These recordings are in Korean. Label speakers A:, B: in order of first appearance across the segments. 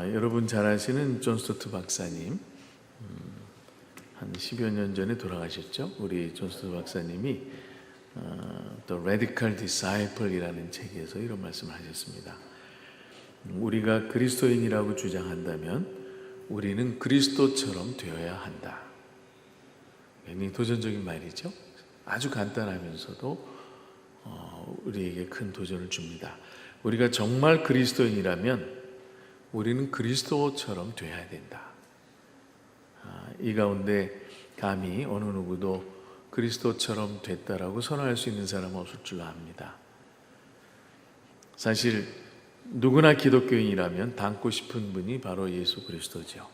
A: 여러분 잘 아시는 존 스토트 박사님, 한 10여 년 전에 돌아가셨죠. 우리 존 스토트 박사님이 The Radical Disciple이라는 책에서 이런 말씀을 하셨습니다. 우리가 그리스도인이라고 주장한다면 우리는 그리스도처럼 되어야 한다. 굉장히 도전적인 말이죠. 아주 간단하면서도 우리에게 큰 도전을 줍니다. 우리가 정말 그리스도인이라면 우리는 그리스도처럼 되어야 된다. 이 가운데 감히 어느 누구도 그리스도처럼 됐다라고 선언할 수 있는 사람은 없을 줄로 압니다. 사실 누구나 기독교인이라면 닮고 싶은 분이 바로 예수 그리스도죠.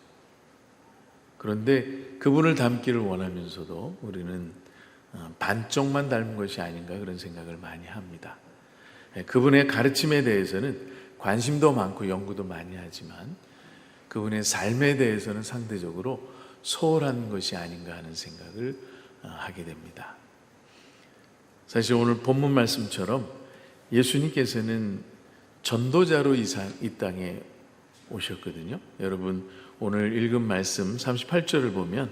A: 그런데 그분을 닮기를 원하면서도 우리는 반쪽만 닮은 것이 아닌가 그런 생각을 많이 합니다. 그분의 가르침에 대해서는 관심도 많고 연구도 많이 하지만 그분의 삶에 대해서는 상대적으로 소홀한 것이 아닌가 하는 생각을 하게 됩니다. 사실 오늘 본문 말씀처럼 예수님께서는 전도자로 이 땅에 오셨거든요. 여러분 오늘 읽은 말씀 38절을 보면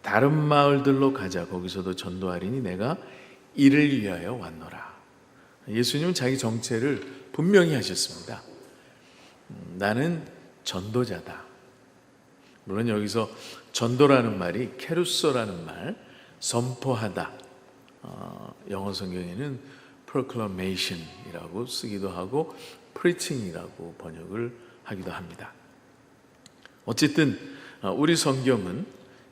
A: 다른 마을들로 가자, 거기서도 전도하리니 내가 이를 위하여 왔노라. 예수님은 자기 정체를 분명히 하셨습니다. 나는 전도자다. 물론 여기서 전도라는 말이 케루소라는 말, 선포하다. 영어 성경에는 proclamation이라고 쓰기도 하고 preaching이라고 번역을 하기도 합니다. 어쨌든 우리 성경은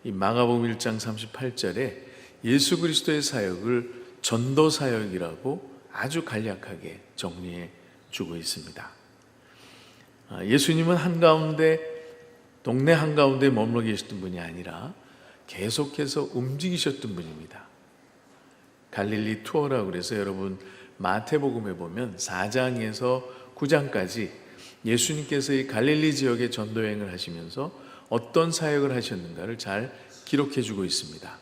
A: 이 마가복음 1장 38절에 예수 그리스도의 사역을 전도 사역이라고 아주 간략하게 정리해 주고 있습니다. 예수님은 동네 한가운데 머물러 계셨던 분이 아니라 계속해서 움직이셨던 분입니다. 갈릴리 투어라고 그래서 여러분 마태복음에 보면 4장에서 9장까지 예수님께서 이 갈릴리 지역에 전도여행을 하시면서 어떤 사역을 하셨는가를 잘 기록해 주고 있습니다.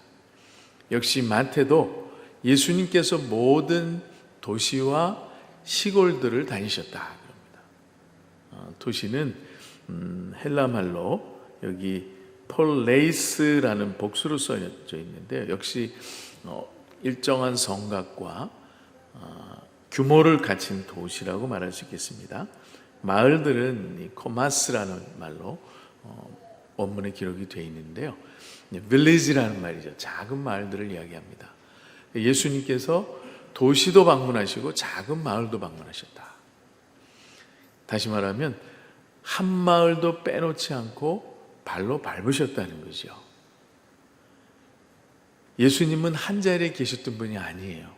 A: 역시 마태도 예수님께서 모든 도시와 시골들을 다니셨다 그럽니다. 도시는 헬라 말로 여기 폴레이스라는 복수로 써져 있는데 역시 일정한 성곽과 규모를 갖춘 도시라고 말할 수 있겠습니다. 마을들은 코마스라는 말로 원문에 기록이 되어 있는데요. village라는 말이죠. 작은 마을들을 이야기합니다. 예수님께서 도시도 방문하시고 작은 마을도 방문하셨다. 다시 말하면 한 마을도 빼놓지 않고 발로 밟으셨다는 거죠. 예수님은 한 자리에 계셨던 분이 아니에요.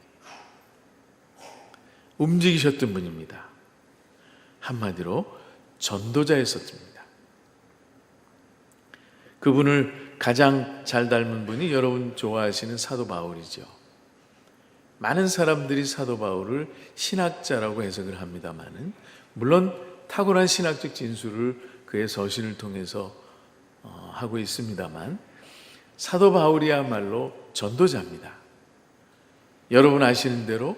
A: 움직이셨던 분입니다. 한마디로 전도자였었습니다. 그분을 가장 잘 닮은 분이 여러분 좋아하시는 사도 바울이죠. 많은 사람들이 사도 바울을 신학자라고 해석을 합니다만은 물론 탁월한 신학적 진술을 그의 서신을 통해서 하고 있습니다만 사도 바울이야말로 전도자입니다. 여러분 아시는 대로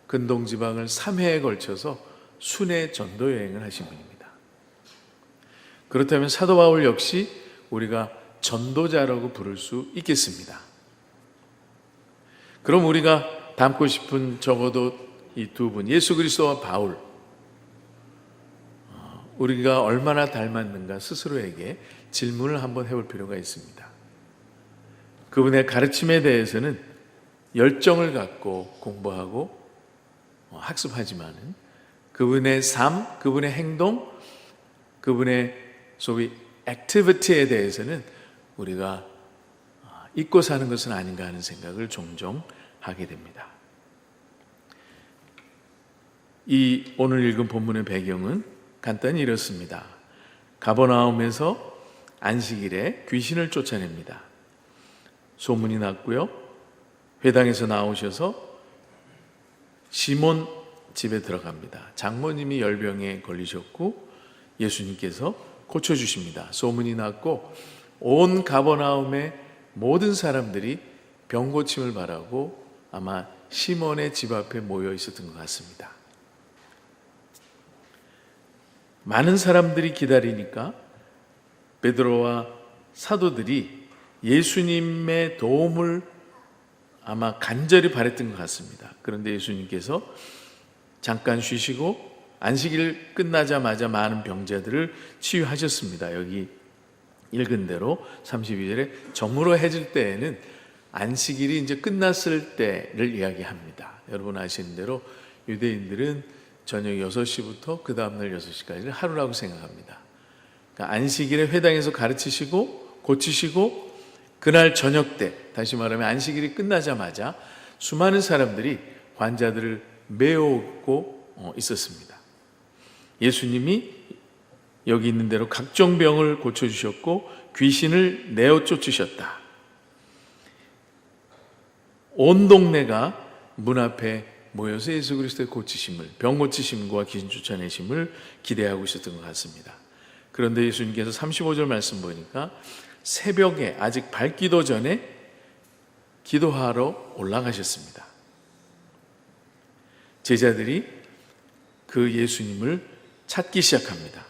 A: 근동지방을 3회에 걸쳐서 순회 전도 여행을 하신 분입니다. 그렇다면 사도 바울 역시 우리가 전도자라고 부를 수 있겠습니다. 그럼 우리가 닮고 싶은 적어도 이 두 분, 예수 그리스도와 바울, 우리가 얼마나 닮았는가 스스로에게 질문을 한번 해볼 필요가 있습니다. 그분의 가르침에 대해서는 열정을 갖고 공부하고 학습하지만은 그분의 삶, 그분의 행동, 그분의 소위 액티비티에 대해서는 우리가 잊고 사는 것은 아닌가 하는 생각을 종종 하게 됩니다. 이 오늘 읽은 본문의 배경은 간단히 이렇습니다. 가버나움에서 안식일에 귀신을 쫓아냅니다. 소문이 났고요. 회당에서 나오셔서 시몬 집에 들어갑니다. 장모님이 열병에 걸리셨고 예수님께서 고쳐주십니다. 소문이 났고 온 가버나움의 모든 사람들이 병고침을 바라고 아마 시몬의 집 앞에 모여 있었던 것 같습니다. 많은 사람들이 기다리니까 베드로와 사도들이 예수님의 도움을 아마 간절히 바랬던 것 같습니다. 그런데 예수님께서 잠깐 쉬시고 안식일 끝나자마자 많은 병자들을 치유하셨습니다. 여기 읽은 대로 32절에 저물어 해질 때에는 안식일이 이제 끝났을 때를 이야기합니다. 여러분 아시는 대로 유대인들은 저녁 6시부터 그 다음날 6시까지를 하루라고 생각합니다. 그러니까 안식일에 회당에서 가르치시고 고치시고 그날 저녁 때, 다시 말하면 안식일이 끝나자마자 수많은 사람들이 환자들을 메우고 있었습니다. 예수님이 여기 있는 대로 각종 병을 고쳐주셨고 귀신을 내어 쫓으셨다. 온 동네가 문 앞에 모여서 예수 그리스도의 고치심을, 병 고치심과 귀신 쫓아내심을 기대하고 있었던 것 같습니다. 그런데 예수님께서 35절 말씀 보니까 새벽에 아직 밝기도 전에 기도하러 올라가셨습니다. 제자들이 그 예수님을 찾기 시작합니다.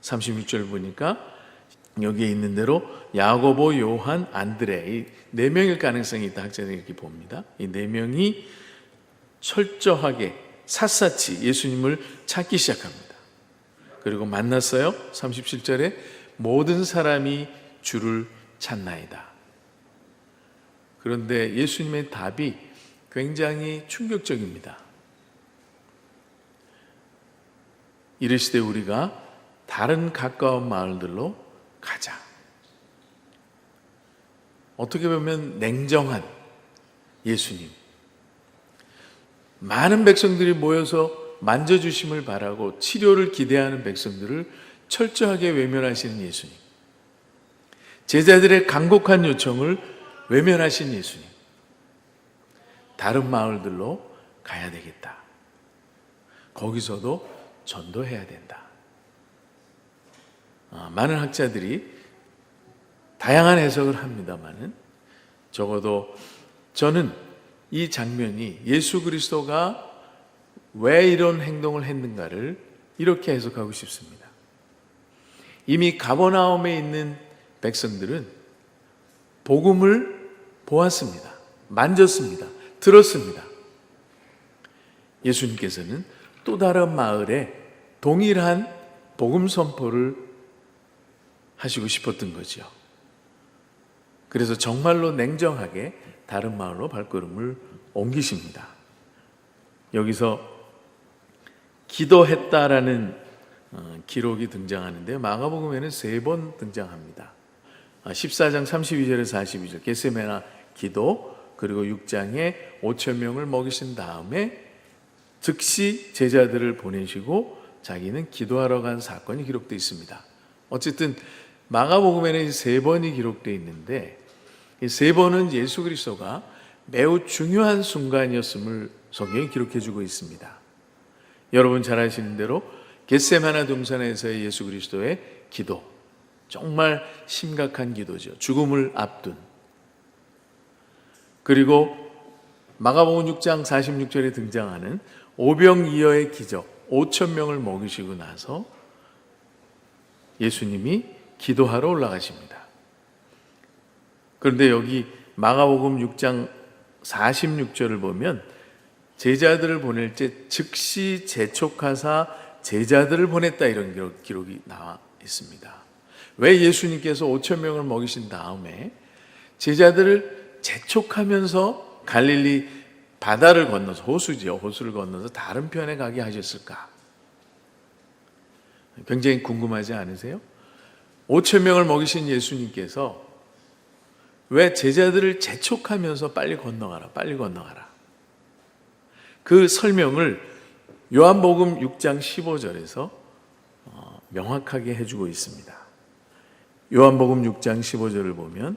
A: 36절 보니까 여기에 있는 대로 야고보, 요한, 안드레 이 4명일 가능성이 있다 학자들이 이렇게 봅니다. 이 4명이 철저하게 샅샅이 예수님을 찾기 시작합니다. 그리고 만났어요. 37절에 모든 사람이 주를 찾나이다. 그런데 예수님의 답이 굉장히 충격적입니다. 이르시되 우리가 다른 가까운 마을들로 가자. 어떻게 보면 냉정한 예수님. 많은 백성들이 모여서 만져주심을 바라고 치료를 기대하는 백성들을 철저하게 외면하시는 예수님. 제자들의 간곡한 요청을 외면하신 예수님. 다른 마을들로 가야 되겠다. 거기서도 전도해야 된다. 많은 학자들이 다양한 해석을 합니다만은 적어도 저는 이 장면이 예수 그리스도가 왜 이런 행동을 했는가를 이렇게 해석하고 싶습니다. 이미 가버나움에 있는 백성들은 복음을 보았습니다. 만졌습니다. 들었습니다. 예수님께서는 또 다른 마을에 동일한 복음 선포를 하시고 싶었던 거죠. 그래서 정말로 냉정하게 다른 마을로 발걸음을 옮기십니다. 여기서 기도했다라는 기록이 등장하는데 마가복음에는 3번 등장합니다. 14장 32절에서 42절 겟세마네 기도, 그리고 6장에 5,000명을 먹이신 다음에 즉시 제자들을 보내시고 자기는 기도하러 간 사건이 기록되어 있습니다. 어쨌든 마가복음에는 3번이 기록되어 있는데 이 3번은 예수 그리스도가 매우 중요한 순간이었음을 성경이 기록해주고 있습니다. 여러분 잘 아시는 대로 겟세마네 동산에서의 예수 그리스도의 기도, 정말 심각한 기도죠. 죽음을 앞둔. 그리고 마가복음 6장 46절에 등장하는 오병이어의 기적, 5,000명을 먹이시고 나서 예수님이 기도하러 올라가십니다. 그런데 여기 마가복음 6장 46절을 보면 제자들을 보낼 때 즉시 재촉하사 제자들을 보냈다 이런 기록이 나와 있습니다. 왜 예수님께서 5,000명을 먹이신 다음에 제자들을 재촉하면서 갈릴리 바다를 건너서 호수를 건너서 다른 편에 가게 하셨을까? 굉장히 궁금하지 않으세요? 5,000명을 먹이신 예수님께서 왜 제자들을 재촉하면서 빨리 건너가라. 그 설명을 요한복음 6장 15절에서 명확하게 해주고 있습니다. 요한복음 6장 15절을 보면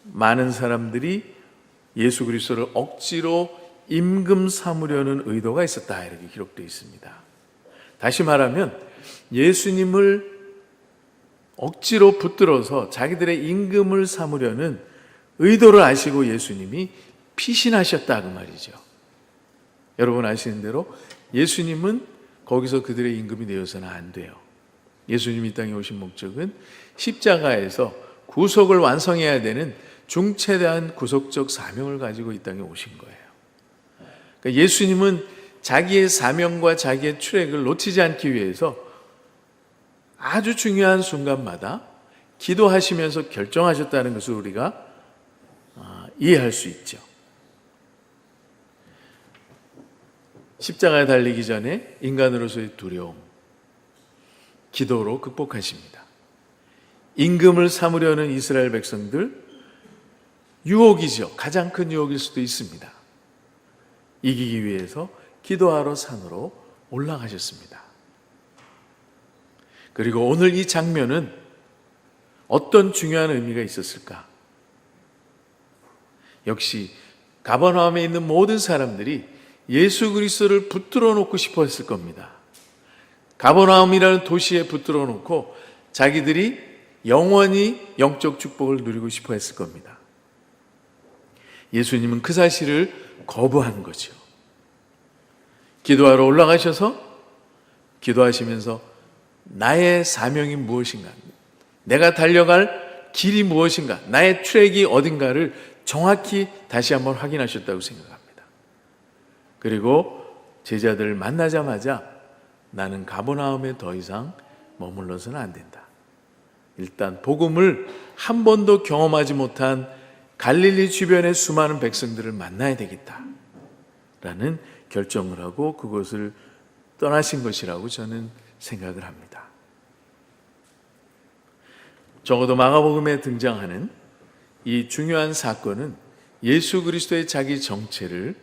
A: 많은 사람들이 예수 그리스도를 억지로 임금 삼으려는 의도가 있었다 이렇게 기록되어 있습니다. 다시 말하면 예수님을 억지로 붙들어서 자기들의 임금을 삼으려는 의도를 아시고 예수님이 피신하셨다 그 말이죠. 여러분 아시는 대로 예수님은 거기서 그들의 임금이 되어서는 안 돼요. 예수님이 이 땅에 오신 목적은 십자가에서 구속을 완성해야 되는 중체대한 구속적 사명을 가지고 이 땅에 오신 거예요. 그러니까 예수님은 자기의 사명과 자기의 출애굽을 놓치지 않기 위해서 아주 중요한 순간마다 기도하시면서 결정하셨다는 것을 우리가 이해할 수 있죠. 십자가에 달리기 전에 인간으로서의 두려움, 기도로 극복하십니다. 임금을 삼으려는 이스라엘 백성들, 유혹이죠. 가장 큰 유혹일 수도 있습니다. 이기기 위해서 기도하러 산으로 올라가셨습니다. 그리고 오늘 이 장면은 어떤 중요한 의미가 있었을까? 역시 가버나움에 있는 모든 사람들이 예수 그리스도를 붙들어 놓고 싶어 했을 겁니다. 가버나움이라는 도시에 붙들어 놓고 자기들이 영원히 영적 축복을 누리고 싶어 했을 겁니다. 예수님은 그 사실을 거부한 거죠. 기도하러 올라가셔서 기도하시면서 나의 사명이 무엇인가, 내가 달려갈 길이 무엇인가, 나의 트랙이 어딘가를 정확히 다시 한번 확인하셨다고 생각합니다. 그리고 제자들을 만나자마자 나는 가버나움에 더 이상 머물러서는 안 된다. 일단 복음을 한 번도 경험하지 못한 갈릴리 주변의 수많은 백성들을 만나야 되겠다 라는 결정을 하고 그곳을 떠나신 것이라고 저는 생각을 합니다. 적어도 마가복음에 등장하는 이 중요한 사건은 예수 그리스도의 자기 정체를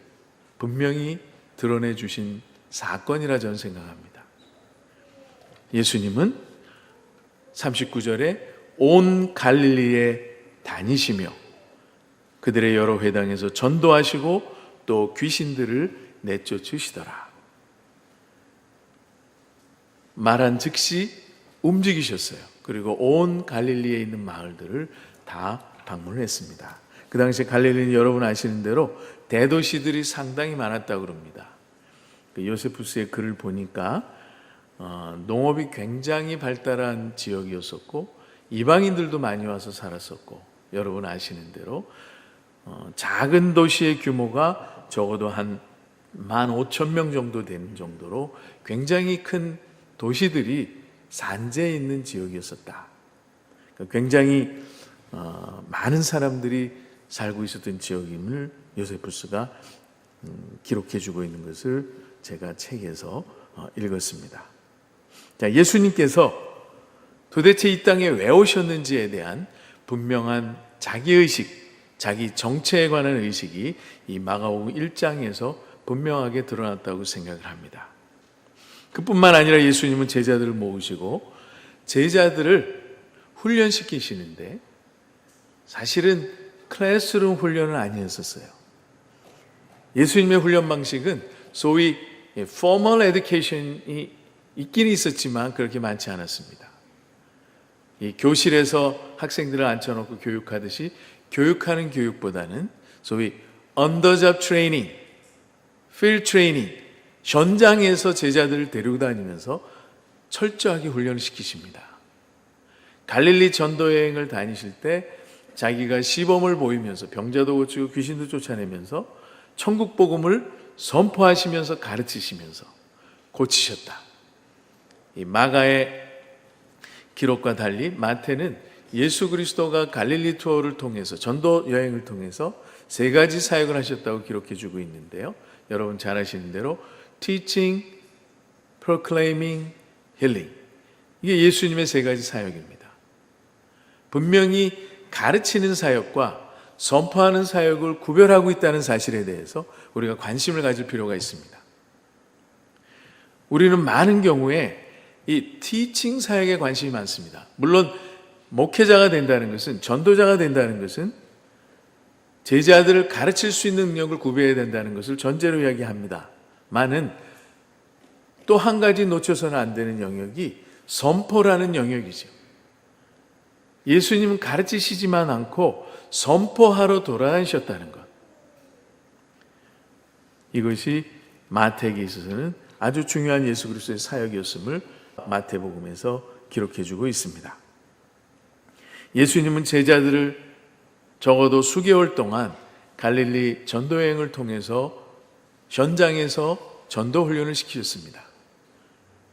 A: 분명히 드러내 주신 사건이라 저는 생각합니다. 예수님은 39절에 온 갈릴리에 다니시며 그들의 여러 회당에서 전도하시고 또 귀신들을 내쫓으시더라. 말한 즉시 움직이셨어요. 그리고 온 갈릴리에 있는 마을들을 다 방문을 했습니다. 그 당시에 갈릴리는 여러분 아시는 대로 대도시들이 상당히 많았다고 그럽니다. 요세푸스의 글을 보니까 농업이 굉장히 발달한 지역이었었고 이방인들도 많이 와서 살았었고 여러분 아시는 대로 작은 도시의 규모가 적어도 한 15,000명 정도 되는 정도로 굉장히 큰 도시들이 산재해 있는 지역이었었다. 굉장히 많은 사람들이 살고 있었던 지역임을 요세푸스가 기록해주고 있는 것을 제가 책에서 읽었습니다. 자, 예수님께서 도대체 이 땅에 왜 오셨는지에 대한 분명한 자기의식, 자기 정체에 관한 의식이 이 마가복음 1장에서 분명하게 드러났다고 생각을 합니다. 그뿐만 아니라 예수님은 제자들을 모으시고 제자들을 훈련시키시는데 사실은 클래스룸 훈련은 아니었었어요. 예수님의 훈련 방식은 소위 formal education이 있긴 있었지만 그렇게 많지 않았습니다. 이 교실에서 학생들을 앉혀놓고 교육하듯이 교육하는 교육보다는 소위 on the job training, field training, 현장에서 제자들을 데리고 다니면서 철저하게 훈련을 시키십니다. 갈릴리 전도 여행을 다니실 때 자기가 시범을 보이면서 병자도 고치고 귀신도 쫓아내면서 천국 복음을 선포하시면서 가르치시면서 고치셨다. 이 마가의 기록과 달리 마태는 예수 그리스도가 갈릴리 투어를 통해서 전도 여행을 통해서 세 가지 사역을 하셨다고 기록해 주고 있는데요. 여러분 잘 아시는 대로 teaching, proclaiming, healing. 이게 예수님의 세 가지 사역입니다. 분명히 가르치는 사역과 선포하는 사역을 구별하고 있다는 사실에 대해서 우리가 관심을 가질 필요가 있습니다. 우리는 많은 경우에 이 teaching 사역에 관심이 많습니다. 물론 목회자가 된다는 것은, 전도자가 된다는 것은 제자들을 가르칠 수 있는 능력을 구비해야 된다는 것을 전제로 이야기합니다. 많은 또 한 가지 놓쳐서는 안 되는 영역이 선포라는 영역이죠. 예수님은 가르치시지만 않고 선포하러 돌아다니셨다는 것. 이것이 마태에게 있어서는 아주 중요한 예수 그리스도의 사역이었음을 마태복음에서 기록해주고 있습니다. 예수님은 제자들을 적어도 수개월 동안 갈릴리 전도여행을 통해서 현장에서 전도 훈련을 시키셨습니다.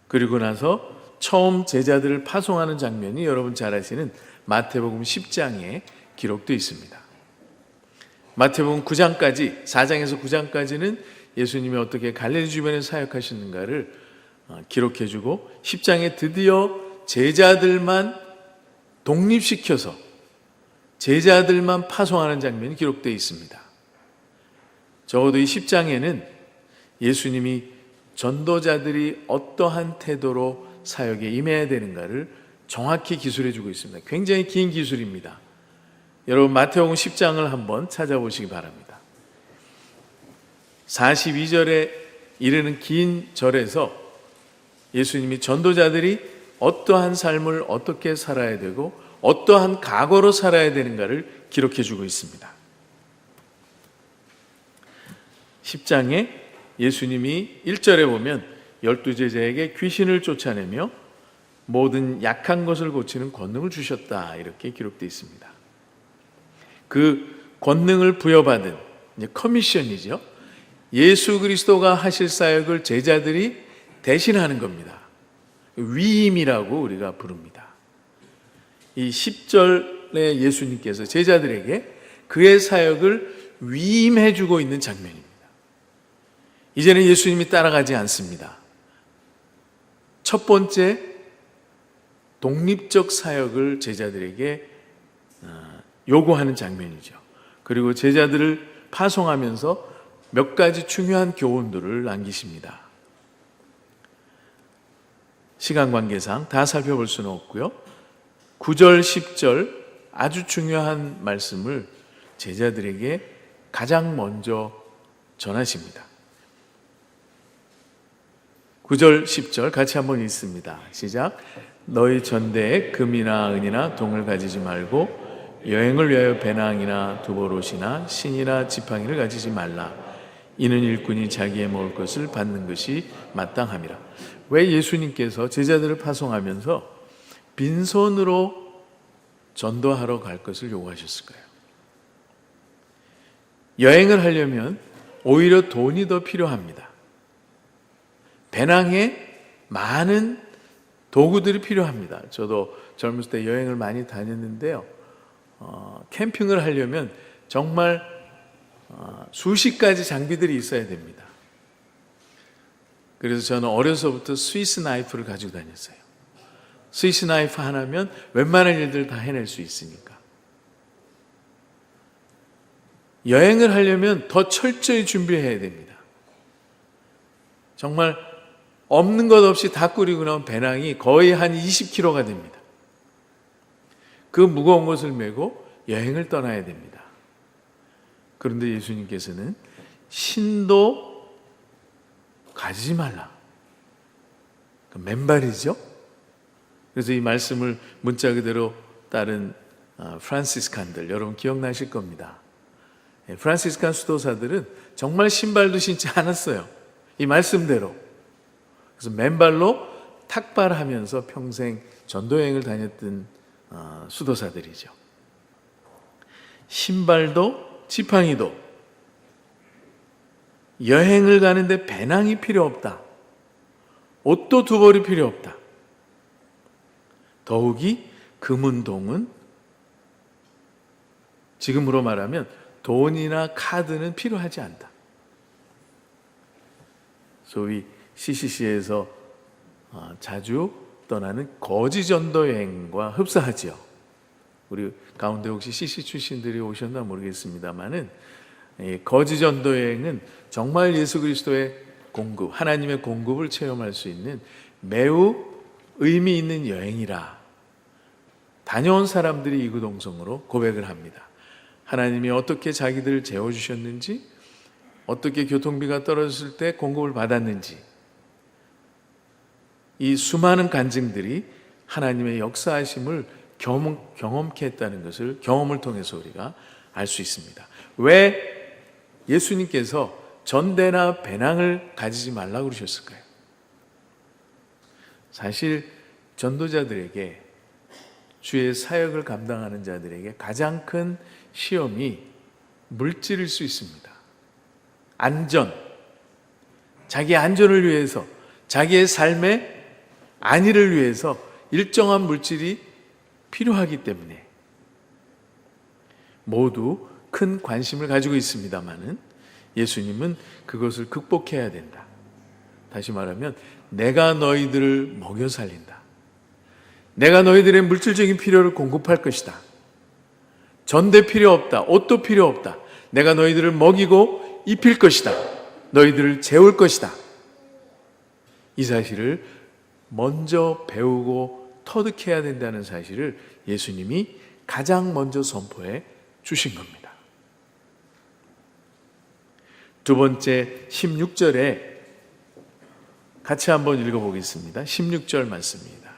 A: 그리고 나서 처음 제자들을 파송하는 장면이 여러분 잘 아시는 마태복음 10장에 기록되어 있습니다. 마태복음 9장까지, 4장에서 9장까지는 예수님이 어떻게 갈릴리 주변에 사역하셨는가를 기록해주고 10장에 드디어 제자들만 독립시켜서 제자들만 파송하는 장면이 기록되어 있습니다. 적어도 이 10장에는 예수님이 전도자들이 어떠한 태도로 사역에 임해야 되는가를 정확히 기술해주고 있습니다. 굉장히 긴 기술입니다. 여러분 마태복음 10장을 한번 찾아보시기 바랍니다. 42절에 이르는 긴 절에서 예수님이 전도자들이 어떠한 삶을 어떻게 살아야 되고 어떠한 각오로 살아야 되는가를 기록해주고 있습니다. 10장에 예수님이 1절에 보면 12제자에게 귀신을 쫓아내며 모든 약한 것을 고치는 권능을 주셨다 이렇게 기록되어 있습니다. 그 권능을 부여받은 커미션이죠. 예수 그리스도가 하실 사역을 제자들이 대신하는 겁니다. 위임이라고 우리가 부릅니다. 이 10절에 예수님께서 제자들에게 그의 사역을 위임해주고 있는 장면입니다. 이제는 예수님이 따라가지 않습니다. 첫 번째 독립적 사역을 제자들에게 요구하는 장면이죠. 그리고 제자들을 파송하면서 몇 가지 중요한 교훈들을 남기십니다. 시간 관계상 다 살펴볼 수는 없고요. 9절, 10절 아주 중요한 말씀을 제자들에게 가장 먼저 전하십니다. 9절, 10절 같이 한번 읽습니다. 시작. 너희 전대에 금이나 은이나 동을 가지지 말고 여행을 위하여 배낭이나 두보롯이나 신이나 지팡이를 가지지 말라. 이는 일꾼이 자기의 먹을 것을 받는 것이 마땅함이라. 왜 예수님께서 제자들을 파송하면서 빈손으로 전도하러 갈 것을 요구하셨을까요? 여행을 하려면 오히려 돈이 더 필요합니다. 배낭에 많은 도구들이 필요합니다. 저도 젊었을 때 여행을 많이 다녔는데요. 캠핑을 하려면 정말 수십 가지 장비들이 있어야 됩니다. 그래서 저는 어려서부터 스위스 나이프를 가지고 다녔어요. 스위스 나이프 하나면 웬만한 일들 다 해낼 수 있으니까. 여행을 하려면 더 철저히 준비해야 됩니다. 정말 없는 것 없이 다 꾸리고 나온 배낭이 거의 한 20kg가 됩니다. 그 무거운 것을 메고 여행을 떠나야 됩니다. 그런데 예수님께서는 신도 가지지 말라. 맨발이죠. 그래서 이 말씀을 문자 그대로 따른 프란시스칸들 여러분 기억나실 겁니다. 프란시스칸 수도사들은 정말 신발도 신지 않았어요. 이 말씀대로. 그래서 맨발로 탁발하면서 평생 전도여행을 다녔던 수도사들이죠. 신발도 지팡이도 여행을 가는데 배낭이 필요 없다. 옷도 두 벌이 필요 없다. 더욱이 금은동은 지금으로 말하면 돈이나 카드는 필요하지 않다. 소위 CCC에서 자주 떠나는 거지 전도 여행과 흡사하지요. 우리 가운데 혹시 CC 출신들이 오셨나 모르겠습니다만은 거지 전도 여행은 정말 예수 그리스도의 공급, 하나님의 공급을 체험할 수 있는 매우 의미 있는 여행이라 다녀온 사람들이 이구동성으로 고백을 합니다. 하나님이 어떻게 자기들을 재워주셨는지, 어떻게 교통비가 떨어졌을 때 공급을 받았는지, 이 수많은 간증들이 하나님의 역사하심을 경험케 했다는 것을 경험을 통해서 우리가 알 수 있습니다. 왜 예수님께서 전대나 배낭을 가지지 말라고 그러셨을까요? 사실 전도자들에게, 주의 사역을 감당하는 자들에게 가장 큰 시험이 물질일 수 있습니다. 안전, 자기의 안전을 위해서, 자기의 삶의 안위를 위해서 일정한 물질이 필요하기 때문에 모두 큰 관심을 가지고 있습니다마는 예수님은 그것을 극복해야 된다. 다시 말하면 내가 너희들을 먹여 살린다. 내가 너희들의 물질적인 필요를 공급할 것이다. 전대 필요 없다. 옷도 필요 없다. 내가 너희들을 먹이고 입힐 것이다. 너희들을 재울 것이다. 이 사실을 먼저 배우고 터득해야 된다는 사실을 예수님이 가장 먼저 선포해 주신 겁니다. 두 번째 16절에 같이 한번 읽어보겠습니다. 16절 말씀입니다.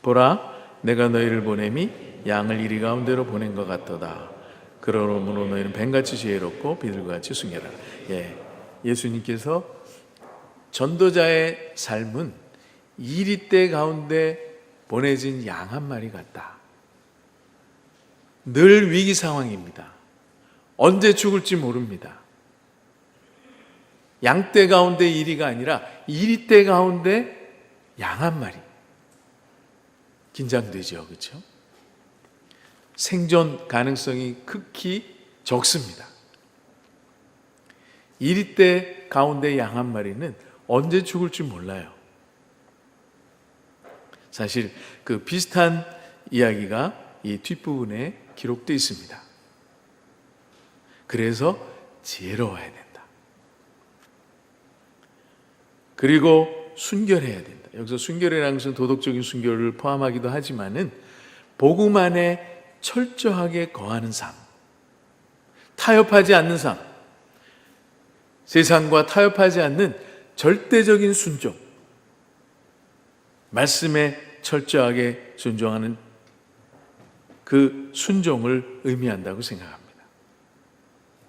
A: 보라, 내가 너희를 보냄이 양을 이리 가운데로 보낸 것 같도다. 그러므로 너희는 뱀같이 지혜롭고 비둘기같이 순결하라. 예수님께서 전도자의 삶은 이리떼 가운데 보내진 양 한 마리 같다. 늘 위기 상황입니다. 언제 죽을지 모릅니다. 양떼 가운데 이리가 아니라 이리떼 가운데 양 한 마리. 긴장되죠, 그렇죠? 생존 가능성이 극히 적습니다. 이리떼 가운데 양 한 마리는 언제 죽을지 몰라요. 사실 그 비슷한 이야기가 이 뒷부분에 기록되어 있습니다. 그래서 지혜로워야 된다. 그리고 순결해야 된다. 여기서 순결이라는 것은 도덕적인 순결을 포함하기도 하지만은 복음 안에 철저하게 거하는 삶, 타협하지 않는 삶, 세상과 타협하지 않는 절대적인 순종, 말씀에 철저하게 순종하는 그 순종을 의미한다고 생각합니다.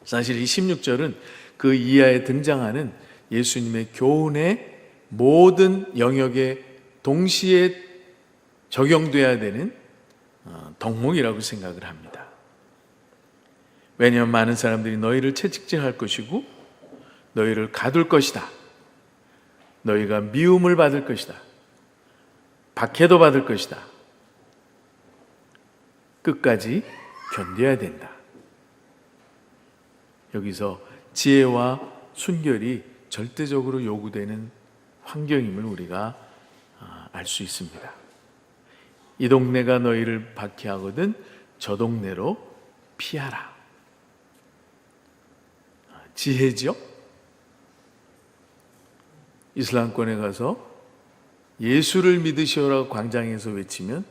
A: 사실 이 16절은 그 이하에 등장하는 예수님의 교훈의 모든 영역에 동시에 적용돼야 되는 덕목이라고 생각을 합니다. 왜냐하면 많은 사람들이 너희를 채찍질할 것이고 너희를 가둘 것이다. 너희가 미움을 받을 것이다. 박해도 받을 것이다. 끝까지 견뎌야 된다. 여기서 지혜와 순결이 절대적으로 요구되는 환경임을 우리가 알 수 있습니다. 이 동네가 너희를 박해하거든 저 동네로 피하라. 지혜죠? 이슬람권에 가서 예수를 믿으시오라고 광장에서 외치면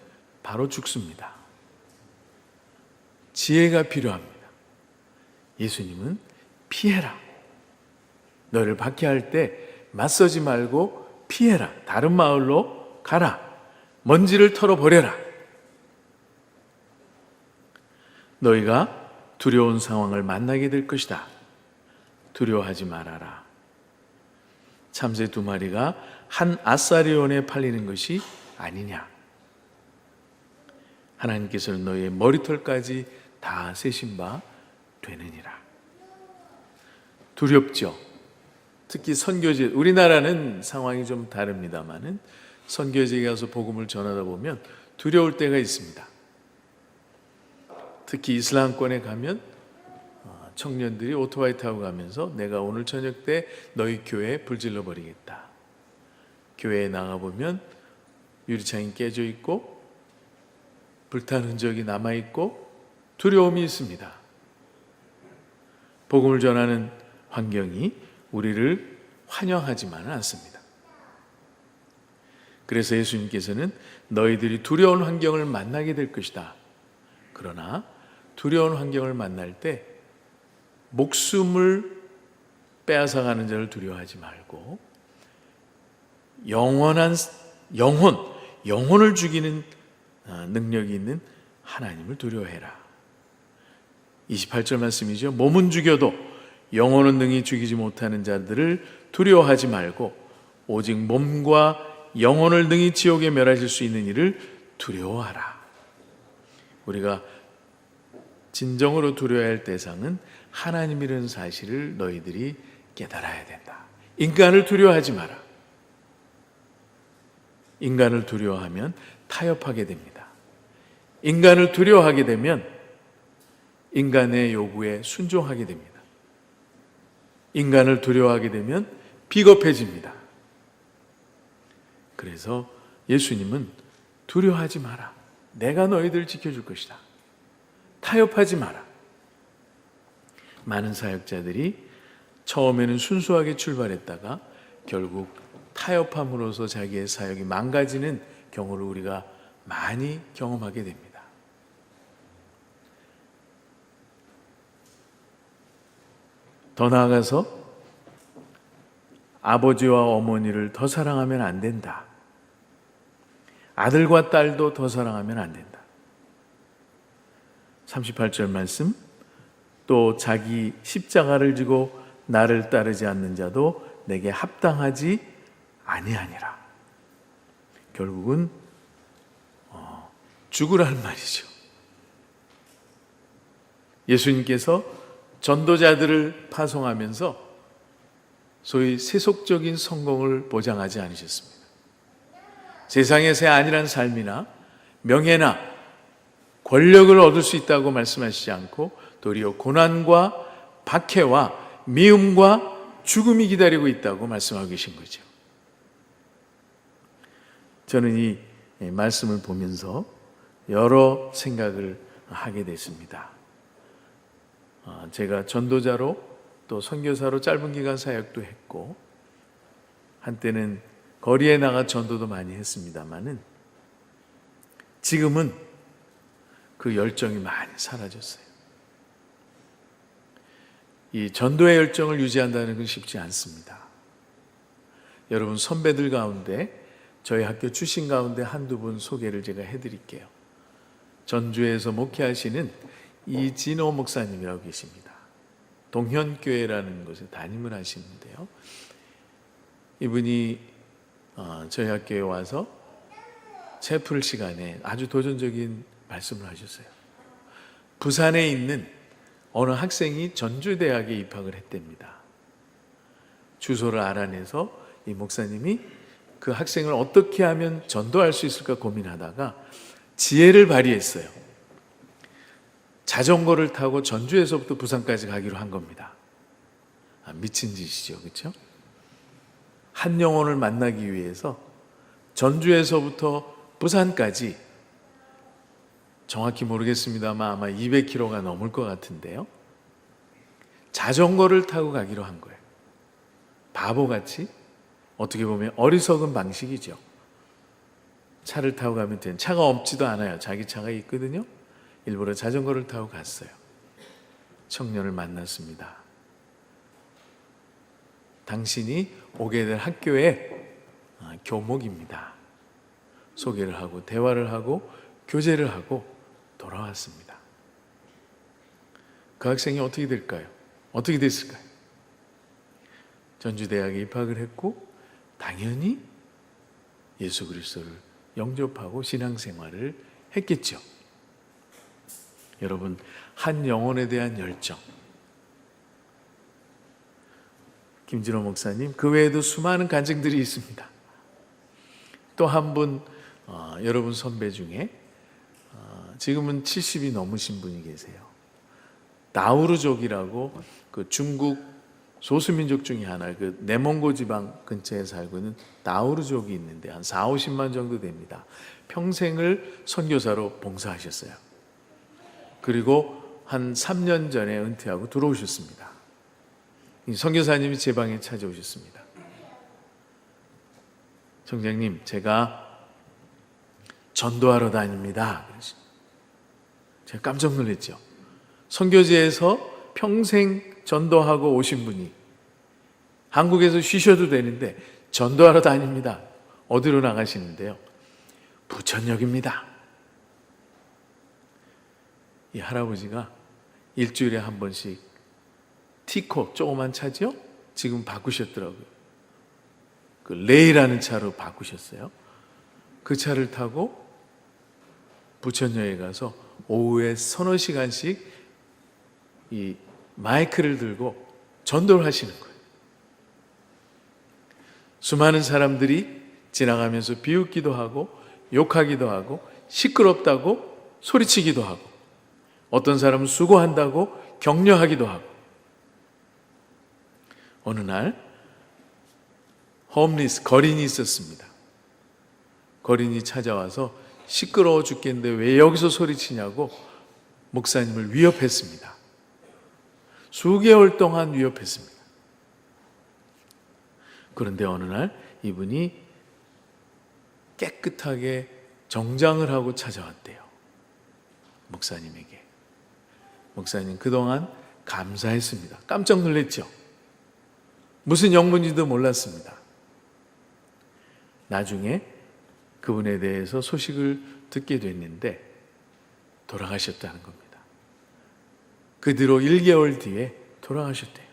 A: 바로 죽습니다. 지혜가 필요합니다. 예수님은 피해라. 너를 박해할 때 맞서지 말고 피해라. 다른 마을로 가라. 먼지를 털어버려라. 너희가 두려운 상황을 만나게 될 것이다. 두려워하지 말아라. 참새 2마리가 한 아사리온에 팔리는 것이 아니냐. 하나님께서는 너희의 머리털까지 다 세신 바 되느니라. 두렵죠. 특히 선교제, 우리나라는 상황이 좀 다릅니다만은 선교지에 가서 복음을 전하다 보면 두려울 때가 있습니다. 특히 이슬람권에 가면 청년들이 오토바이 타고 가면서 내가 오늘 저녁 때 너희 교회에 불질러 버리겠다. 교회에 나가보면 유리창이 깨져 있고 불탄 흔적이 남아있고 두려움이 있습니다. 복음을 전하는 환경이 우리를 환영하지만은 않습니다. 그래서 예수님께서는 너희들이 두려운 환경을 만나게 될 것이다. 그러나 두려운 환경을 만날 때 목숨을 빼앗아가는 자를 두려워하지 말고 영혼을 죽이는 능력이 있는 하나님을 두려워해라. 28절 말씀이죠. 몸은 죽여도 영혼은 능히 죽이지 못하는 자들을 두려워하지 말고 오직 몸과 영혼을 능히 지옥에 멸하실 수 있는 일을 두려워하라. 우리가 진정으로 두려워해야 할 대상은 하나님이라는 사실을 너희들이 깨달아야 된다. 인간을 두려워하지 마라. 인간을 두려워하면 타협하게 됩니다. 인간을 두려워하게 되면 인간의 요구에 순종하게 됩니다. 인간을 두려워하게 되면 비겁해집니다. 그래서 예수님은 두려워하지 마라. 내가 너희들을 지켜줄 것이다. 타협하지 마라. 많은 사역자들이 처음에는 순수하게 출발했다가 결국 타협함으로써 자기의 사역이 망가지는 경우를 우리가 많이 경험하게 됩니다. 더 나아가서 아버지와 어머니를 더 사랑하면 안 된다. 아들과 딸도 더 사랑하면 안 된다. 38절 말씀, 또 자기 십자가를 지고 나를 따르지 않는 자도 내게 합당하지 아니하니라. 결국은 죽으라는 말이죠. 예수님께서 전도자들을 파송하면서 소위 세속적인 성공을 보장하지 않으셨습니다. 세상에서의 안일한 삶이나 명예나 권력을 얻을 수 있다고 말씀하시지 않고 도리어 고난과 박해와 미움과 죽음이 기다리고 있다고 말씀하고 계신 거죠. 저는 이 말씀을 보면서 여러 생각을 하게 됐습니다. 제가 전도자로 또 선교사로 짧은 기간 사역도 했고 한때는 거리에 나가 전도도 많이 했습니다마는 지금은 그 열정이 많이 사라졌어요. 이 전도의 열정을 유지한다는 건 쉽지 않습니다. 여러분 선배들 가운데 저희 학교 출신 가운데 한두 분 소개를 제가 해드릴게요. 전주에서 목회하시는 이진호 목사님이라고 계십니다. 동현교회라는 곳에 담임을 하시는데요. 이분이 저희 학교에 와서 채플 시간에 아주 도전적인 말씀을 하셨어요. 부산에 있는 어느 학생이 전주대학에 입학을 했답니다. 주소를 알아내서 이 목사님이 그 학생을 어떻게 하면 전도할 수 있을까 고민하다가 지혜를 발휘했어요. 자전거를 타고 전주에서부터 부산까지 가기로 한 겁니다. 미친 짓이죠, 그렇죠? 한 영혼을 만나기 위해서 전주에서부터 부산까지 정확히 모르겠습니다만 아마 200km가 넘을 것 같은데요. 자전거를 타고 가기로 한 거예요. 바보같이 어떻게 보면 어리석은 방식이죠. 차를 타고 가면 되는, 차가 없지도 않아요. 자기 차가 있거든요. 일부러 자전거를 타고 갔어요. 청년을 만났습니다. 당신이 오게 될 학교의 교목입니다. 소개를 하고 대화를 하고 교제를 하고 돌아왔습니다. 그 학생이 어떻게 될까요? 어떻게 됐을까요? 전주대학에 입학을 했고 당연히 예수 그리스도를 영접하고 신앙생활을 했겠죠. 여러분, 한 영혼에 대한 열정. 김진호 목사님, 그 외에도 수많은 간증들이 있습니다. 또 한 분, 여러분 선배 중에 지금은 70이 넘으신 분이 계세요. 나우르족이라고 그 중국 소수민족 중에 하나, 그 내몽고 지방 근처에 살고 있는 나우르족이 있는데 한 4, 50만 정도 됩니다. 평생을 선교사로 봉사하셨어요. 그리고 한 3년 전에 은퇴하고 들어오셨습니다. 이 선교사님이 제 방에 찾아오셨습니다. 청장님, 제가 전도하러 다닙니다. 제가 깜짝 놀랐죠. 선교지에서 평생 전도하고 오신 분이 한국에서 쉬셔도 되는데 전도하러 다닙니다. 어디로 나가시는데요? 부천역입니다. 이 할아버지가 일주일에 한 번씩 티코 조그만 차죠? 지금 바꾸셨더라고요. 그 레이라는 차로 바꾸셨어요. 그 차를 타고 부천여에 가서 오후에 서너 시간씩 이 마이크를 들고 전도를 하시는 거예요. 수많은 사람들이 지나가면서 비웃기도 하고 욕하기도 하고 시끄럽다고 소리치기도 하고 어떤 사람은 수고한다고 격려하기도 하고 어느 날 홈리스 거린이 있었습니다. 거린이 찾아와서 시끄러워 죽겠는데 왜 여기서 소리치냐고 목사님을 위협했습니다. 수개월 동안 위협했습니다. 그런데 어느 날 이분이 깨끗하게 정장을 하고 찾아왔대요. 목사님에게. 목사님 그동안 감사했습니다. 깜짝 놀랐죠. 무슨 영문인지도 몰랐습니다. 나중에 그분에 대해서 소식을 듣게 됐는데 돌아가셨다는 겁니다. 그 뒤로 1개월 뒤에 돌아가셨대요.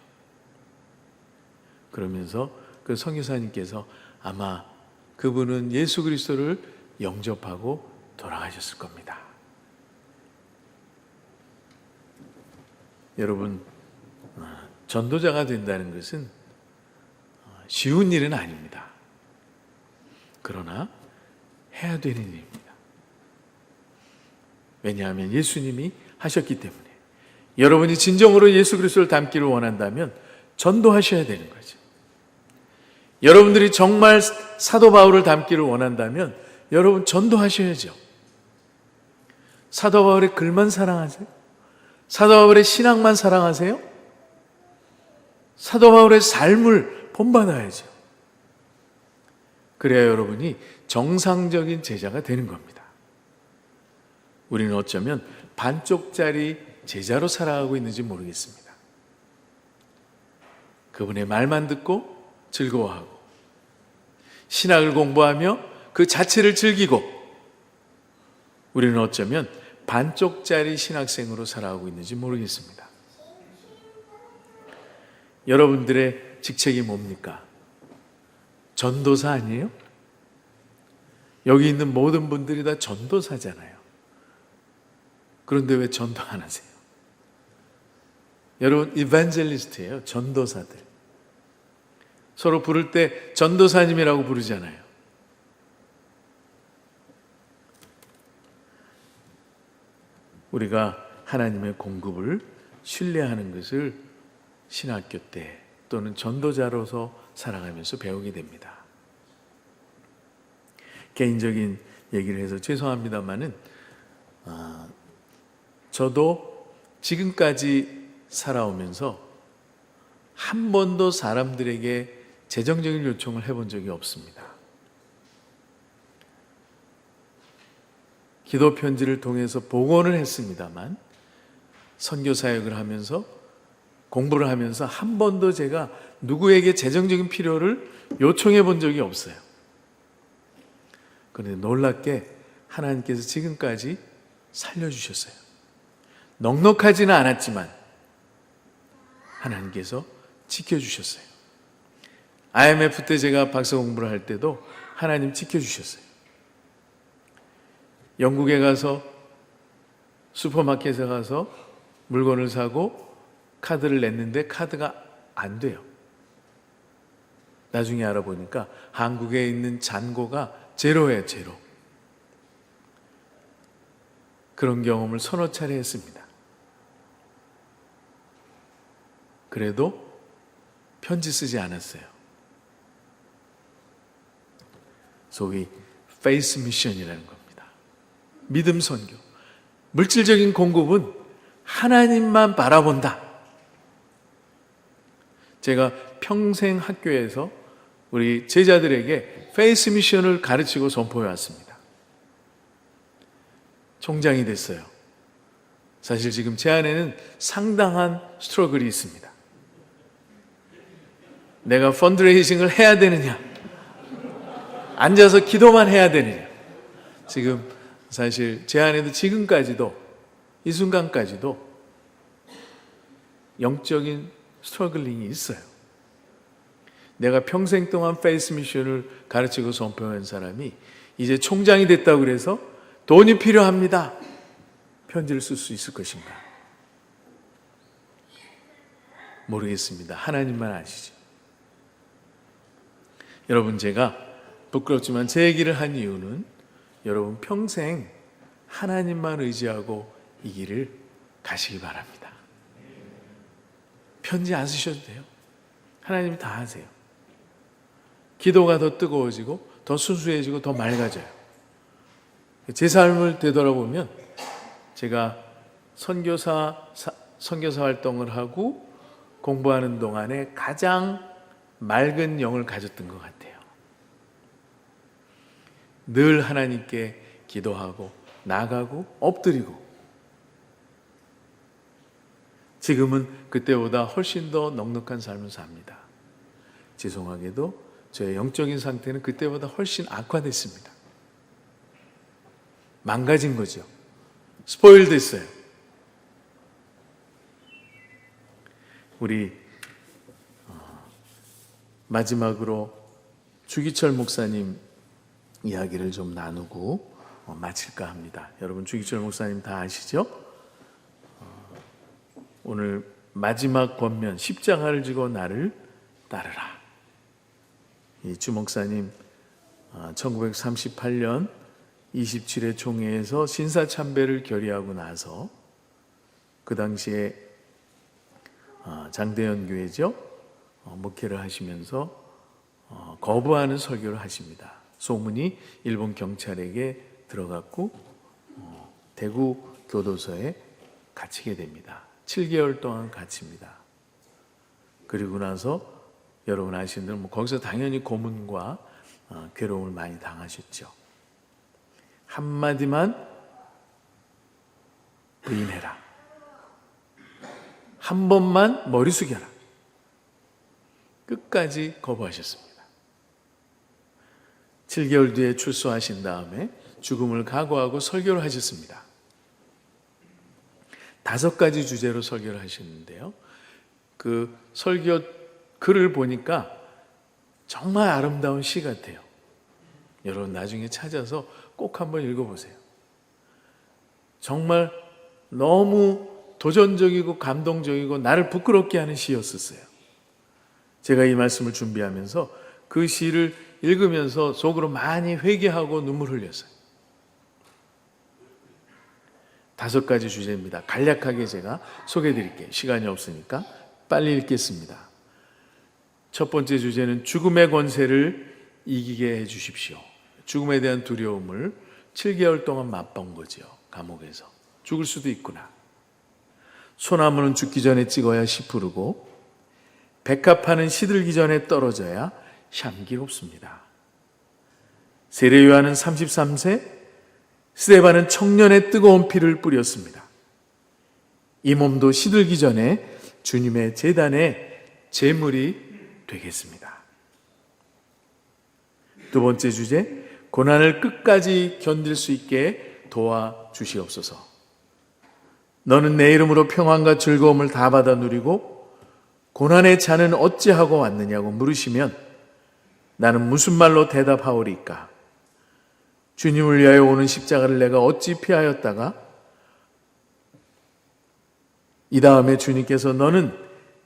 A: 그러면서 그 선교사님께서 아마 그분은 예수 그리스도를 영접하고 돌아가셨을 겁니다. 여러분, 전도자가 된다는 것은 쉬운 일은 아닙니다. 그러나 해야 되는 일입니다. 왜냐하면 예수님이 하셨기 때문에. 여러분이 진정으로 예수 그리스도를 닮기를 원한다면 전도하셔야 되는 거죠. 여러분들이 정말 사도 바울을 닮기를 원한다면 여러분 전도하셔야죠. 사도 바울의 글만 사랑하세요? 사도 바울의 신앙만 사랑하세요? 사도 바울의 삶을 본받아야죠. 그래야 여러분이 정상적인 제자가 되는 겁니다. 우리는 어쩌면 반쪽짜리 제자로 살아가고 있는지 모르겠습니다. 그분의 말만 듣고 즐거워하고 신학을 공부하며 그 자체를 즐기고 우리는 어쩌면 반쪽짜리 신학생으로 살아가고 있는지 모르겠습니다. 여러분들의 직책이 뭡니까? 전도사 아니에요? 여기 있는 모든 분들이 다 전도사잖아요. 그런데 왜 전도 안 하세요? 여러분 이반젤리스트예요. 전도사들. 서로 부를 때 전도사님이라고 부르잖아요. 우리가 하나님의 공급을 신뢰하는 것을 신학교 때 또는 전도자로서 살아가면서 배우게 됩니다. 개인적인 얘기를 해서 죄송합니다만은 저도 지금까지 살아오면서 한 번도 사람들에게 재정적인 요청을 해본 적이 없습니다. 기도 편지를 통해서 복원을 했습니다만 선교 사역을 하면서 공부를 하면서 한 번도 제가 누구에게 재정적인 필요를 요청해 본 적이 없어요. 그런데 놀랍게 하나님께서 지금까지 살려주셨어요. 넉넉하지는 않았지만 하나님께서 지켜주셨어요. IMF 때 제가 박사 공부를 할 때도 하나님 지켜주셨어요. 영국에 가서 슈퍼마켓에 가서 물건을 사고 카드를 냈는데 카드가 안 돼요. 나중에 알아보니까 한국에 있는 잔고가 제로예요, 제로. 그런 경험을 서너 차례 했습니다. 그래도 편지 쓰지 않았어요. 소위 페이스 미션이라는 겁니다. 믿음 선교. 물질적인 공급은 하나님만 바라본다. 제가 평생 학교에서 우리 제자들에게 페이스 미션을 가르치고 선포해 왔습니다. 총장이 됐어요. 사실 지금 제 안에는 상당한 스트러글이 있습니다. 내가 펀드레이징을 해야 되느냐, 앉아서 기도만 해야 되느냐. 지금 사실 제 안에도 지금까지도 이 순간까지도 영적인 스트러글링이 있어요. 내가 평생 동안 페이스 미션을 가르치고 선포한 사람이 이제 총장이 됐다고 그래서 돈이 필요합니다, 편지를 쓸 수 있을 것인가? 모르겠습니다. 하나님만 아시죠. 여러분, 제가 부끄럽지만 제 얘기를 한 이유는 여러분 평생 하나님만 의지하고 이 길을 가시기 바랍니다. 편지 안 쓰셔도 돼요. 하나님이 다 하세요. 기도가 더 뜨거워지고 더 순수해지고 더 맑아져요. 제 삶을 되돌아보면 제가 선교사 활동을 하고 공부하는 동안에 가장 맑은 영을 가졌던 것 같아요. 늘 하나님께 기도하고 나가고 엎드리고. 지금은 그때보다 훨씬 더 넉넉한 삶을 삽니다. 죄송하게도 저의 영적인 상태는 그때보다 훨씬 악화됐습니다. 망가진 거죠. 스포일 됐어요. 우리 마지막으로 주기철 목사님 이야기를 좀 나누고 마칠까 합니다. 여러분, 주기철 목사님 다 아시죠? 오늘 마지막 권면, 십자가를 지고 나를 따르라. 이 주 목사님 1938년 27회 총회에서 신사참배를 결의하고 나서 그 당시에 장대현 교회죠, 목회를 하시면서 거부하는 설교를 하십니다. 소문이 일본 경찰에게 들어갔고 대구 교도소에 갇히게 됩니다. 7개월 동안 갇힙니다. 그리고 나서 여러분 아시는 대로 거기서 당연히 고문과 괴로움을 많이 당하셨죠. 한마디만 부인해라, 한 번만 머리 숙여라, 끝까지 거부하셨습니다. 7개월 뒤에 출소하신 다음에 죽음을 각오하고 설교를 하셨습니다. 5가지 주제로 설교를 하셨는데요, 그 설교 글을 보니까 정말 아름다운 시 같아요. 여러분 나중에 찾아서 꼭 한번 읽어보세요. 정말 너무 도전적이고 감동적이고 나를 부끄럽게 하는 시였었어요. 제가 이 말씀을 준비하면서 그 시를 읽으면서 속으로 많이 회개하고 눈물 흘렸어요. 5가지 주제입니다. 간략하게 제가 소개해 드릴게요. 시간이 없으니까 빨리 읽겠습니다. 첫 번째 주제는 죽음의 권세를 이기게 해 주십시오. 죽음에 대한 두려움을 7개월 동안 맛본 거죠. 감옥에서. 죽을 수도 있구나. 소나무는 죽기 전에 찍어야 씨 푸르고 백합화는 시들기 전에 떨어져야 향기롭습니다. 세례 요한은 33세, 스데반은 청년의 뜨거운 피를 뿌렸습니다. 이 몸도 시들기 전에 주님의 제단의 제물이 되겠습니다. 두 번째 주제, 고난을 끝까지 견딜 수 있게 도와주시옵소서. 너는 내 이름으로 평안과 즐거움을 다 받아 누리고 고난의 잔은 어찌하고 왔느냐고 물으시면 나는 무슨 말로 대답하오리까? 주님을 위하여 오는 십자가를 내가 어찌 피하였다가 이 다음에 주님께서 너는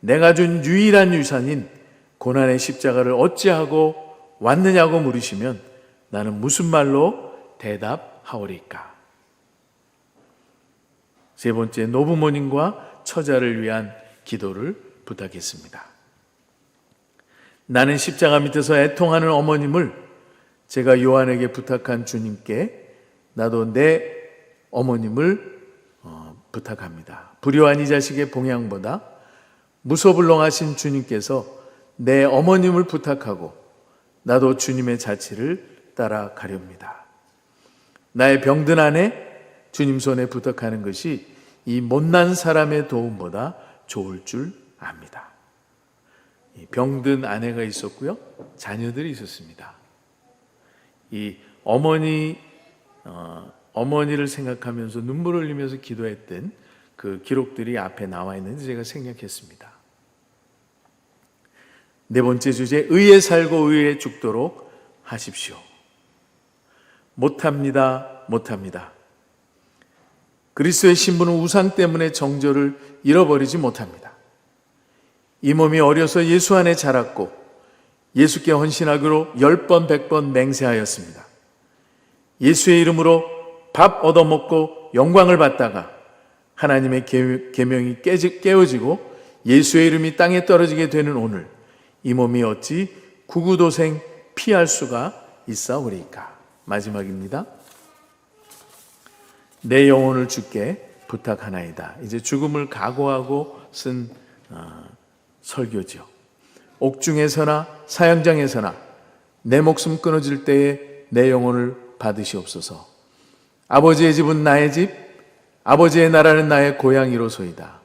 A: 내가 준 유일한 유산인 고난의 십자가를 어찌하고 왔느냐고 물으시면 나는 무슨 말로 대답하오리까? 세 번째, 노부모님과 처자를 위한 기도를 부탁했습니다. 나는 십자가 밑에서 애통하는 어머님을 제가 요한에게 부탁한 주님께 나도 내 어머님을 부탁합니다. 불효한 이 자식의 봉양보다 무소불능하신 주님께서 내 어머님을 부탁하고 나도 주님의 자취를 따라가렵니다. 나의 병든 아내 주님 손에 부탁하는 것이 이 못난 사람의 도움보다 좋을 줄 압니다. 병든 아내가 있었고요, 자녀들이 있었습니다. 이 어머니를 생각하면서 눈물을 흘리면서 기도했던 그 기록들이 앞에 나와 있는데 제가 생략했습니다. 네 번째 주제, 의에 살고 의에 죽도록 하십시오. 못합니다. 못합니다. 그리스도의 신부는 우상 때문에 정절을 잃어버리지 못합니다. 이 몸이 어려서 예수 안에 자랐고 예수께 헌신하기로 10번 100번 맹세하였습니다. 예수의 이름으로 밥 얻어먹고 영광을 받다가 하나님의 계명이 깨어지고 예수의 이름이 땅에 떨어지게 되는 오늘, 이 몸이 어찌 구구도생 피할 수가 있사오리까. 마지막입니다. 내 영혼을 주께 부탁하나이다. 이제 죽음을 각오하고 쓴 설교죠. 옥중에서나 사형장에서나 내 목숨 끊어질 때에 내 영혼을 받으시옵소서. 아버지의 집은 나의 집, 아버지의 나라는 나의 고향이로소이다.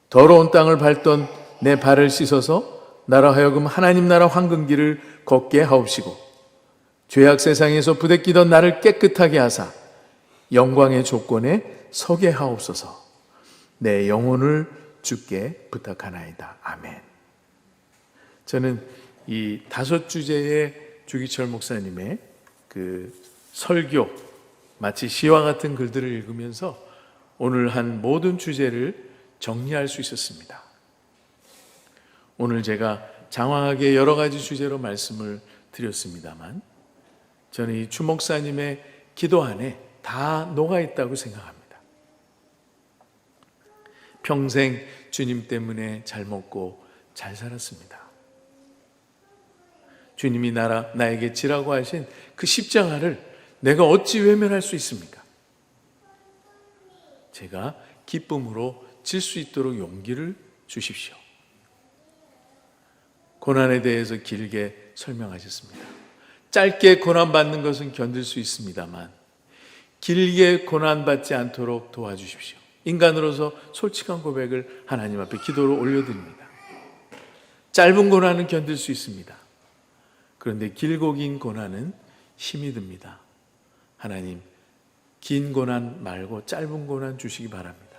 A: 더러운 땅을 밟던 내 발을 씻어서 나로 하여금 하나님 나라 황금길을 걷게 하옵시고, 죄악 세상에서 부대끼던 나를 깨끗하게 하사 영광의 조건에 서게 하옵소서. 내 영혼을 주께 부탁하나이다. 아멘. 저는 이 5주제의 주기철 목사님의 그 설교, 마치 시와 같은 글들을 읽으면서 오늘 한 모든 주제를 정리할 수 있었습니다. 오늘 제가 장황하게 여러 가지 주제로 말씀을 드렸습니다만, 저는 이 주 목사님의 기도 안에 다 녹아있다고 생각합니다. 평생 주님 때문에 잘 먹고 잘 살았습니다. 주님이 나에게 지라고 하신 그 십자가를 내가 어찌 외면할 수 있습니까? 제가 기쁨으로 질 수 있도록 용기를 주십시오. 고난에 대해서 길게 설명하셨습니다. 짧게 고난받는 것은 견딜 수 있습니다만 길게 고난받지 않도록 도와주십시오. 인간으로서 솔직한 고백을 하나님 앞에 기도로 올려드립니다. 짧은 고난은 견딜 수 있습니다. 그런데 길고 긴 고난은 힘이 듭니다. 하나님, 긴 고난 말고 짧은 고난 주시기 바랍니다.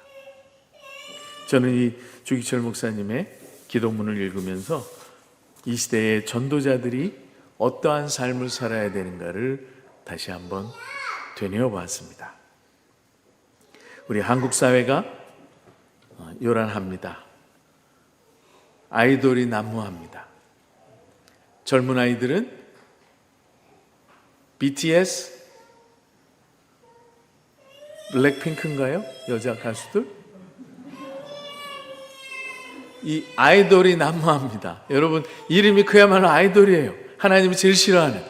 A: 저는 이 주기철 목사님의 기도문을 읽으면서 이 시대의 전도자들이 어떠한 삶을 살아야 되는가를 다시 한번 되뇌어 봤습니다. 우리 한국 사회가 요란합니다. 아이돌이 난무합니다. 젊은 아이들은 BTS, 블랙핑크인가요? 여자 가수들? 이 아이돌이 난무합니다. 여러분, 이름이 그야말로 아이돌이에요. 하나님이 제일 싫어하는.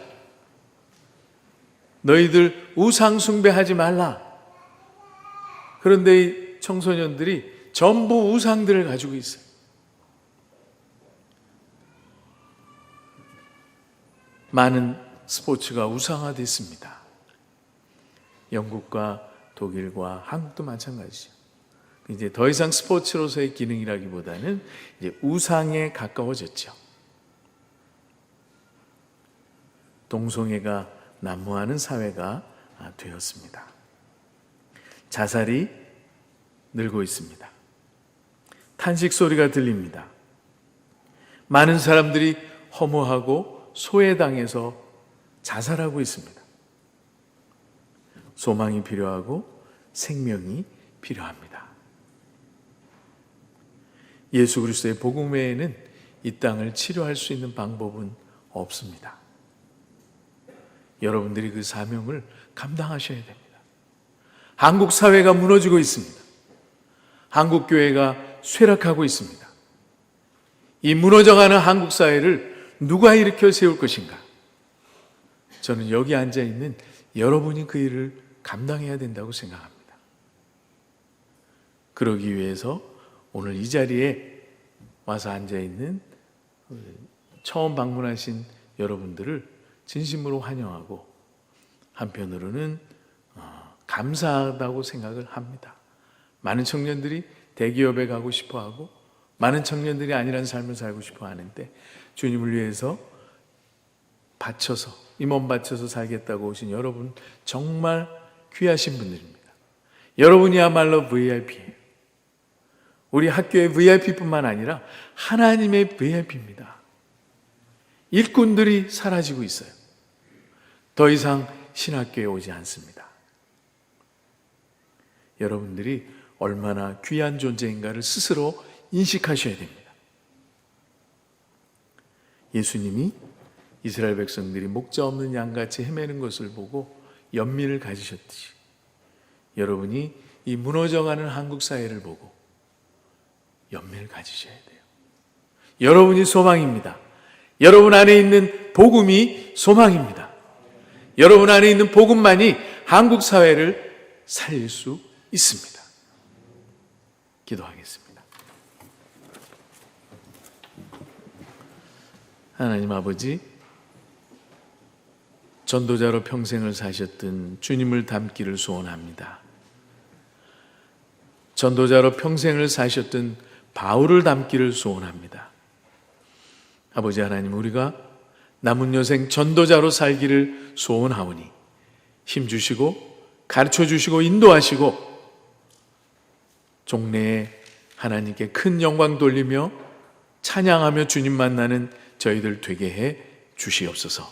A: 너희들 우상 숭배하지 말라. 그런데 이 청소년들이 전부 우상들을 가지고 있어요. 많은 스포츠가 우상화됐습니다. 영국과 독일과 한국도 마찬가지죠. 이제 더 이상 스포츠로서의 기능이라기보다는 이제 우상에 가까워졌죠. 동성애가 난무하는 사회가 되었습니다. 자살이 늘고 있습니다. 탄식 소리가 들립니다. 많은 사람들이 허무하고 소외당해서 자살하고 있습니다. 소망이 필요하고 생명이 필요합니다. 예수 그리스도의 복음 외에는 이 땅을 치료할 수 있는 방법은 없습니다. 여러분들이 그 사명을 감당하셔야 됩니다. 한국 사회가 무너지고 있습니다. 한국 교회가 쇠락하고 있습니다. 이 무너져가는 한국 사회를 누가 일으켜 세울 것인가? 저는 여기 앉아 있는 여러분이 그 일을 감당해야 된다고 생각합니다. 그러기 위해서 오늘 이 자리에 와서 앉아 있는 처음 방문하신 여러분들을 진심으로 환영하고 한편으로는 감사하다고 생각을 합니다. 많은 청년들이 대기업에 가고 싶어하고 많은 청년들이 아니란 삶을 살고 싶어 하는데 주님을 위해서 바쳐서 이 몸 바쳐서 살겠다고 오신 여러분 정말 귀하신 분들입니다. 여러분이야말로 VIP예요. 우리 학교의 VIP뿐만 아니라 하나님의 VIP입니다. 일꾼들이 사라지고 있어요. 더 이상 신학교에 오지 않습니다. 여러분들이 얼마나 귀한 존재인가를 스스로 인식하셔야 됩니다. 예수님이 이스라엘 백성들이 목자 없는 양같이 헤매는 것을 보고 연민을 가지셨듯이 여러분이 이 무너져가는 한국 사회를 보고 연민을 가지셔야 돼요. 여러분이 소망입니다. 여러분 안에 있는 복음이 소망입니다. 여러분 안에 있는 복음만이 한국 사회를 살릴 수 있습니다. 기도하겠습니다. 하나님 아버지, 전도자로 평생을 사셨던 주님을 닮기를 소원합니다. 전도자로 평생을 사셨던 바울을 닮기를 소원합니다. 아버지 하나님, 우리가 남은 여생 전도자로 살기를 소원하오니 힘주시고 가르쳐주시고 인도하시고 종래에 하나님께 큰 영광 돌리며 찬양하며 주님 만나는 저희들 되게 해 주시옵소서.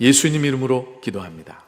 A: 예수님 이름으로 기도합니다.